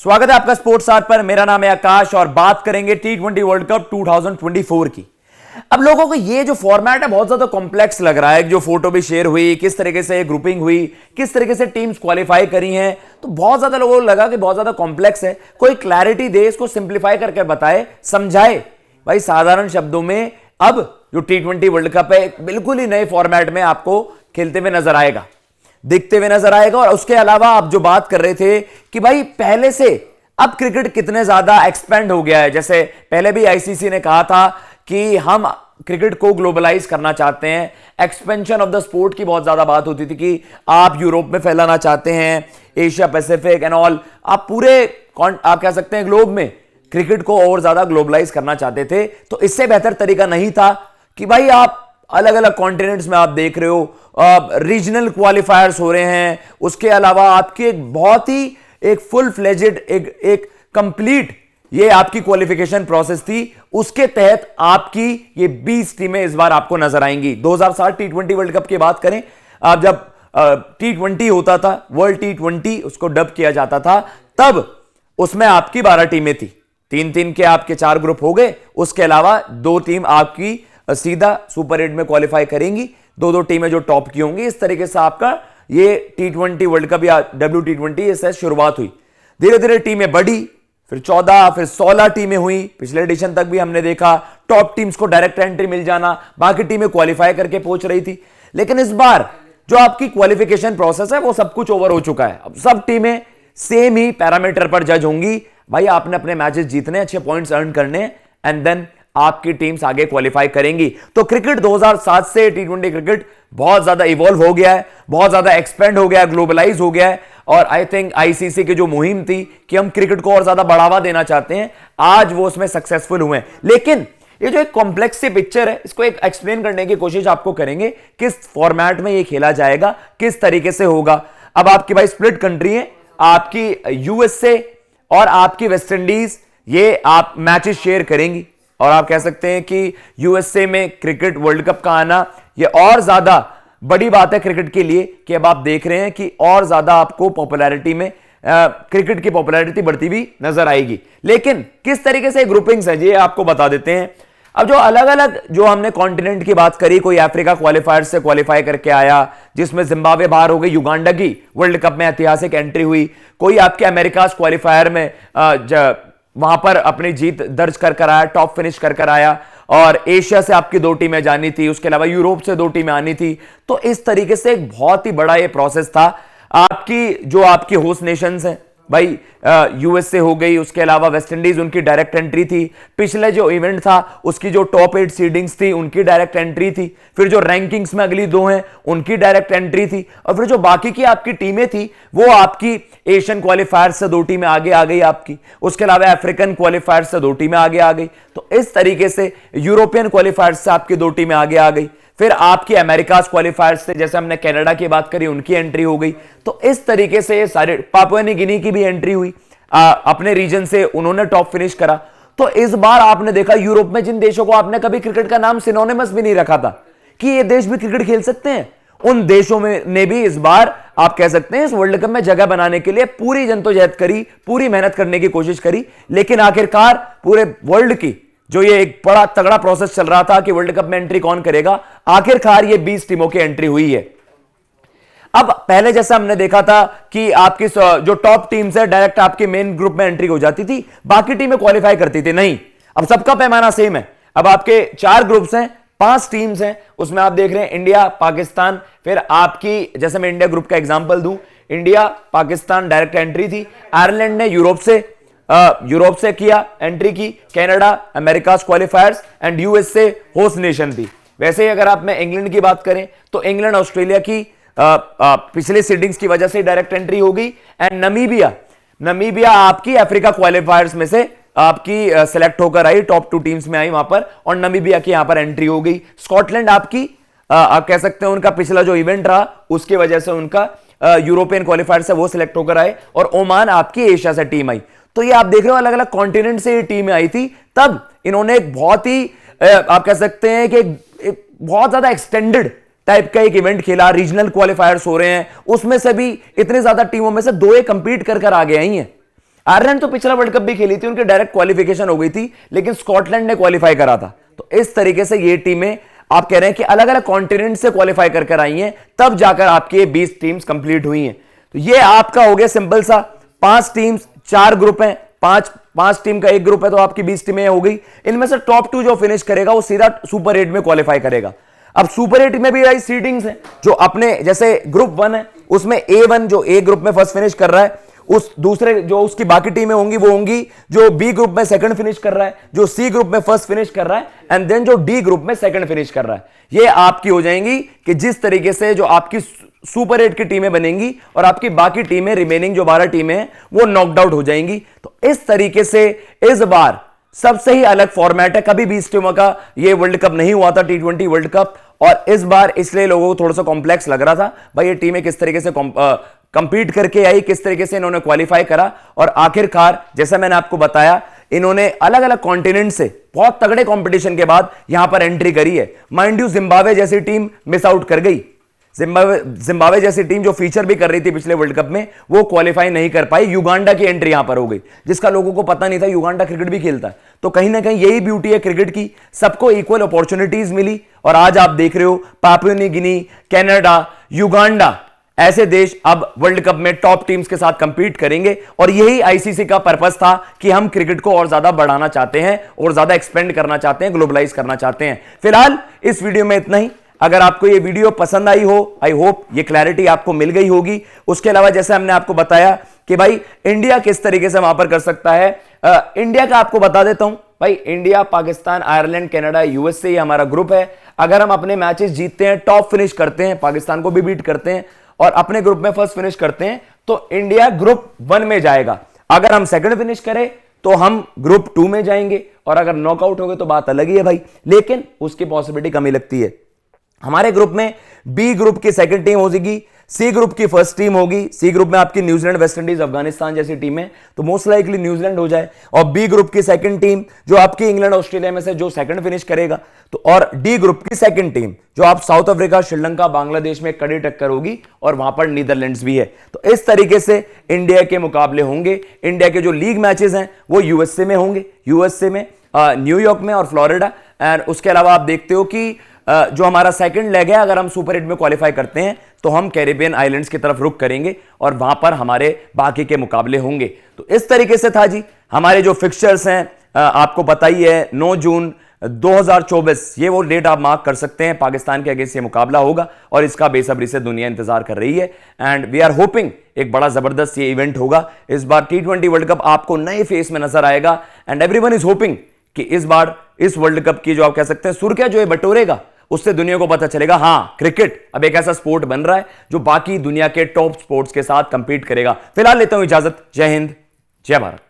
स्वागत है आपका स्पोर्ट्स आर पर। मेरा नाम है आकाश और बात करेंगे टी20 वर्ल्ड कप 2024 की। अब लोगों को ये जो फॉर्मेट है बहुत ज्यादा कॉम्प्लेक्स लग रहा है। जो फोटो भी शेयर हुई, किस तरीके से ग्रुपिंग हुई, किस तरीके से टीम्स क्वालिफाई करी हैं, तो बहुत ज्यादा लोगों को लगा कि बहुत ज्यादा कॉम्प्लेक्स है। कोई क्लैरिटी दे, इसको सिंप्लीफाई करके बताए, समझाए। भाई साधारण शब्दों में अब जो टी20 वर्ल्ड कप है बिल्कुल ही नए फॉर्मेट में आपको खेलते हुए नजर आएगा, दिखते हुए नजर आएगा। और उसके अलावा आप जो बात कर रहे थे कि भाई पहले से अब क्रिकेट कितने ज्यादा एक्सपेंड हो गया है। जैसे पहले भी आईसीसी ने कहा था कि हम क्रिकेट को ग्लोबलाइज करना चाहते हैं। एक्सपेंशन ऑफ द स्पोर्ट की बहुत ज्यादा बात होती थी कि आप यूरोप में फैलाना चाहते हैं, एशिया पैसिफिक एंड ऑल, आप पूरे आप कह सकते हैं ग्लोब में क्रिकेट को और ज्यादा ग्लोबलाइज करना चाहते थे। तो इससे बेहतर तरीका नहीं था कि भाई आप अलग अलग कॉन्टिनेंट्स में आप देख रहे हो, रीजनल क्वालिफायर्स हो रहे हैं। उसके अलावा आपकी एक बहुत ही एक फुल फ्लेजेड एक कंप्लीट ये आपकी क्वालिफिकेशन प्रोसेस थी। उसके तहत आपकी ये 20 टीमें इस बार आपको नजर आएंगी। 2007 टी20 वर्ल्ड कप की बात करें, आप जब टी20 होता था, वर्ल्ड टी20 उसको डब किया जाता था, तब उसमें आपकी 12 टीमें थी। 3-3 के आपके 4 ग्रुप हो गए। उसके अलावा 2 टीम आपकी सीधा सुपर 8 में क्वालिफाई करेंगी, 2-2 टीमें जो टॉप की होंगी। इस तरीके से आपका ये टी20 वर्ल्ड कप या WT20 से शुरुआत हुई। धीरे धीरे टीमें बढ़ी, फिर 14, फिर 16 टीमें हुई। पिछले एडिशन तक भी हमने देखा टॉप टीम्स को डायरेक्ट एंट्री मिल जाना, बाकी टीमें क्वालिफाई करके पहुंच रही थी। लेकिन इस बार जो आपकी क्वालिफिकेशन प्रोसेस है वो सब कुछ ओवर हो चुका है। अब सब टीमें सेम ही पैरामीटर पर जज होंगी। भाई आपने अपने मैचेस जीतने, अच्छे पॉइंट्स अर्न करने, एंड देन आपकी टीम्स आगे क्वालिफाई करेंगी। तो क्रिकेट 2007 से टी20 क्रिकेट बहुत ज्यादा इवॉल्व हो गया है, बहुत ज्यादा एक्सपेंड हो गया है, ग्लोबलाइज हो गया है। और आई थिंक आईसीसी की जो मुहिम थी कि हम क्रिकेट को और ज्यादा बढ़ावा देना चाहते हैं, आज वो उसमें सक्सेसफुल हुए हैं। लेकिन ये जो एक कॉम्प्लेक्स सी पिक्चर है, इसको एक एक्सप्लेन करने की कोशिश आपको करेंगे। किस फॉर्मेट में ये खेला जाएगा, किस तरीके से होगा। अब आपकी भाई स्प्लिट कंट्री है, आपकी यूएसए और आपकी वेस्ट इंडीज, ये आप मैचेस शेयर करेंगी। और आप कह सकते हैं कि यूएसए में क्रिकेट वर्ल्ड कप का आना ये और ज्यादा बड़ी बात है क्रिकेट के लिए, कि अब आप देख रहे हैं कि और ज्यादा आपको पॉपुलैरिटी में क्रिकेट की पॉपुलैरिटी बढ़ती हुई नजर आएगी। लेकिन किस तरीके से ग्रुपिंग्स है ये आपको बता देते हैं। अब जो अलग अलग जो हमने कॉन्टिनेंट की बात करी, कोई अफ्रीका क्वालिफायर से क्वालिफाई करके आया जिसमें जिम्बाब्वे बाहर हो गई, युगांडा की वर्ल्ड कप में ऐतिहासिक एंट्री हुई। कोई आपके अमेरिका क्वालिफायर में वहां पर अपनी जीत दर्ज कर आया, टॉप फिनिश कर आया। और एशिया से आपकी 2 टीमें जानी थी, उसके अलावा यूरोप से 2 टीमें आनी थी। तो इस तरीके से एक बहुत ही बड़ा ये प्रोसेस था। आपकी जो आपकी होस्ट नेशंस हैं भाई, यूएसए हो गई, उसके अलावा वेस्ट इंडीज, उनकी डायरेक्ट एंट्री थी। पिछले जो इवेंट था उसकी जो टॉप 8 सीडिंग्स थी उनकी डायरेक्ट एंट्री थी। फिर जो रैंकिंग्स में अगली 2 हैं उनकी डायरेक्ट एंट्री थी। और फिर जो बाकी की आपकी टीमें थी वो आपकी एशियन क्वालिफायर से 2 टीमें आगे आ गई आपकी, उसके अलावा अफ्रीकन क्वालिफायर से 2 टीमें आगे आ गई। तो इस तरीके से यूरोपियन क्वालिफायर से आपकी 2 टीमें आगे आ गई। फिर आपकी अमेरिका क्वालिफायर से, जैसे हमने कनाडा की बात करी, उनकी एंट्री हो गई। तो इस तरीके से ये सारे, पापुआ न्यू गिनी की भी एंट्री हुई, अपने रीजन से उन्होंने टॉप फिनिश करा। तो इस बार आपने देखा यूरोप में जिन देशों को आपने कभी क्रिकेट का नाम सिनोनिमस भी नहीं रखा था कि ये देश भी क्रिकेट खेल सकते हैं, उन देशों में ने भी इस बार आप कह सकते हैं इस वर्ल्ड कप में जगह बनाने के लिए पूरी जद्दोजहद करी, पूरी मेहनत करने की कोशिश करी। लेकिन आखिरकार पूरे वर्ल्ड की जो ये एक बड़ा तगड़ा प्रोसेस चल रहा था कि वर्ल्ड कप में एंट्री कौन करेगा, आखिरकार ये 20 टीमों की एंट्री हुई है। अब पहले जैसा हमने देखा था कि आपकी जो टॉप टीम्स है डायरेक्ट आपके मेन ग्रुप में एंट्री हो जाती थी, बाकी टीमें क्वालिफाई करती थी। नहीं, अब सबका पैमाना सेम है। अब आपके 4 ग्रुप्स हैं, 5 टीम्स हैं, उसमें आप देख रहे हैं इंडिया, पाकिस्तान, फिर आपकी, जैसे मैं इंडिया ग्रुप का एग्जांपल दूं, इंडिया पाकिस्तान डायरेक्ट एंट्री थी। आयरलैंड ने यूरोप से किया एंट्री की, Canada America क्वालिफायर्स and USA host nation थी। वैसे ही अगर आप में इंग्लैंड की बात करें तो इंग्लैंड ऑस्ट्रेलिया की पिछले सीडिंग्स की वजह से डायरेक्ट एंट्री हो गई। एंड नमीबिया आपकी अफ्रीका क्वालिफायर्स में से आपकी सेलेक्ट होकर आई, टॉप 2 टीम्स में आई वहां पर, और नमीबिया की यहां पर एंट्री हो गई। स्कॉटलैंड आपकी आप कह सकते हैं उनका पिछला जो इवेंट रहा उसकी वजह से उनका यूरोपियन क्वालिफायर से वो सिलेक्ट होकर आए, और ओमान आपकी एशिया से टीम आई। तो ये आप देख रहे हो अलग अलग कॉन्टिनेंट से ये टीमें आई थी। तब इन्होंने एक बहुत ही आप कह सकते हैं कि एक बहुत ज्यादा एक्सटेंडेड टाइप का एक इवेंट खेला, रीजनल क्वालिफायर्स हो रहे हैं, उसमें से भी इतने ज्यादा टीमों में से 2 कंपीट कर आगे आई हैं। आयरलैंड तो पिछला वर्ल्ड कप भी खेली थी, उनकी डायरेक्ट क्वालिफिकेशन हो गई थी, लेकिन स्कॉटलैंड ने क्वालिफाई करा था। तो इस तरीके से ये टीमें आप कह रहे हैं कि अलग अलग कॉन्टिनेंट से क्वालिफाई कर आई हैं, तब जाकर आपकी 20 टीम्स कंप्लीट हुई हैं। तो ये आपका हो गया सिंपल सा 5 टीम्स, 4 ग्रुप हैं, 5 टीम का एक ग्रुप है, तो आपकी 20 टीमें हो गई। इनमें से टॉप 2 जो फिनिश करेगा वो सीधा सुपर 8 में क्वालिफाई करेगा। अब सुपर 8 में भी भाई सीडिंग्स हैं, जो अपने जैसे ग्रुप 1 है उसमें A1 जो ए ग्रुप में फर्स्ट फिनिश कर रहा है, उस दूसरे जो उसकी बाकी टीमें होंगी वो होंगी जो बी ग्रुप में सेकंड फिनिश कर रहा है, जो सी ग्रुप में फर्स्ट फिनिश कर रहा है, एंड देन जो डी ग्रुप में सेकंड फिनिश कर रहा है। ये आपकी हो जाएंगी कि जिस तरीके से जो आपकी सुपर 8 की टीमें बनेंगी और आपकी बाकी टीमें रिमेनिंग जो 12 टीमें हैं वो नॉकड आउट हो जाएंगी। तो इस तरीके से इस बार सबसे ही अलग फॉर्मेट है, कभी भी इस टीमों का ये वर्ल्ड कप नहीं हुआ था, T20 वर्ल्ड कप, और इस बार इसलिए लोगों को थोड़ा सा कॉम्प्लेक्स लग रहा था भाई ये टीमें किस तरीके से कंपीट करके आई, किस तरीके से इन्होंने क्वालिफाई करा, और आखिरकार जैसा मैंने आपको बताया इन्होंने अलग अलग कॉन्टिनेंट से बहुत तगड़े कंपटीशन के बाद यहां पर एंट्री करी है। माइंड यू जिम्बाब्वे जैसी टीम मिस आउट कर गई, जिम्बाब्वे जैसी टीम जो फीचर भी कर रही थी पिछले वर्ल्ड कप में वो क्वालिफाई नहीं कर पाई। युगांडा की एंट्री यहां पर हो गई, जिसका लोगों को पता नहीं था युगांडा क्रिकेट भी खेलता है। तो कहीं ना कहीं यही ब्यूटी है क्रिकेट की, सबको इक्वल अपॉर्चुनिटीज मिली, और आज आप देख रहे हो Papua New Guinea, Canada, Uganda ऐसे देश अब वर्ल्ड कप में टॉप टीम्स के साथ कंपीट करेंगे। और यही आईसीसी का पर्पस था कि हम क्रिकेट को और ज्यादा बढ़ाना चाहते हैं और ज्यादा एक्सपेंड करना चाहते हैं, ग्लोबलाइज करना चाहते हैं। फिलहाल इस वीडियो में इतना ही। अगर आपको ये वीडियो पसंद आई हो, आई होप ये क्लैरिटी आपको मिल गई होगी। उसके अलावा जैसे हमने आपको बताया कि भाई इंडिया किस तरीके से वहां पर कर सकता है, इंडिया का आपको बता देता हूं भाई, India, Pakistan, Ireland, Canada, USA ये हमारा ग्रुप है। अगर हम अपने मैचेस जीतते हैं, टॉप फिनिश करते हैं, पाकिस्तान को भी बीट करते हैं और अपने ग्रुप में फर्स्ट फिनिश करते हैं, तो इंडिया ग्रुप 1 में जाएगा। अगर हम सेकंड फिनिश करें तो हम ग्रुप 2 में जाएंगे, और अगर नॉकआउट हो गए तो बात अलग ही है भाई, लेकिन उसकी पॉसिबिलिटी कम ही लगती है। हमारे ग्रुप में बी ग्रुप की सेकंड टीम होगी, सी ग्रुप की फर्स्ट टीम होगी। सी ग्रुप में आपकी न्यूजीलैंड, वेस्ट इंडीज, अफगानिस्तान जैसी टीम है, तो मोस्ट लाइकली न्यूजीलैंड हो जाए। और बी ग्रुप की सेकंड टीम जो आपकी इंग्लैंड, ऑस्ट्रेलिया में से जो सेकंड फिनिश करेगा, तो और डी ग्रुप की सेकंड टीम जो आप साउथ अफ्रीका, श्रीलंका, बांग्लादेश में कड़ी टक्कर होगी, और वहां पर नीदरलैंड्स भी है। तो इस तरीके से इंडिया के मुकाबले होंगे। इंडिया के जो लीग मैचेस हैं वो यूएसए में होंगे, यूएसए में, न्यूयॉर्क में और फ्लोरिडा। एंड उसके अलावा आप देखते हो कि जो हमारा सेकंड लेग है, अगर हम सुपर 8 में क्वालिफाई करते हैं तो हम कैरिबियन आइलैंड्स की तरफ रुख करेंगे और वहां पर हमारे बाकी के मुकाबले होंगे। तो इस तरीके से था जी हमारे जो फिक्सचर्स हैं, आपको पता ही है 9 जून 2024 ये वो डेट आप मार्क कर सकते हैं। पाकिस्तान के अगेंस्ट ये मुकाबला होगा और इसका बेसब्री से दुनिया इंतजार कर रही है, एंड वी आर होपिंग एक बड़ा जबरदस्त ये इवेंट होगा। इस बार T20 वर्ल्ड कप आपको नए फेस में नजर आएगा, एंड एवरीवन इज होपिंग कि इस बार इस वर्ल्ड कप की जो आप कह सकते हैं सुर्खियां जो है बटोरेगा, उससे दुनिया को पता चलेगा हाँ क्रिकेट अब एक ऐसा स्पोर्ट बन रहा है जो बाकी दुनिया के टॉप स्पोर्ट्स के साथ कंपीट करेगा। फिलहाल लेता हूं इजाजत। जय हिंद, जय भारत।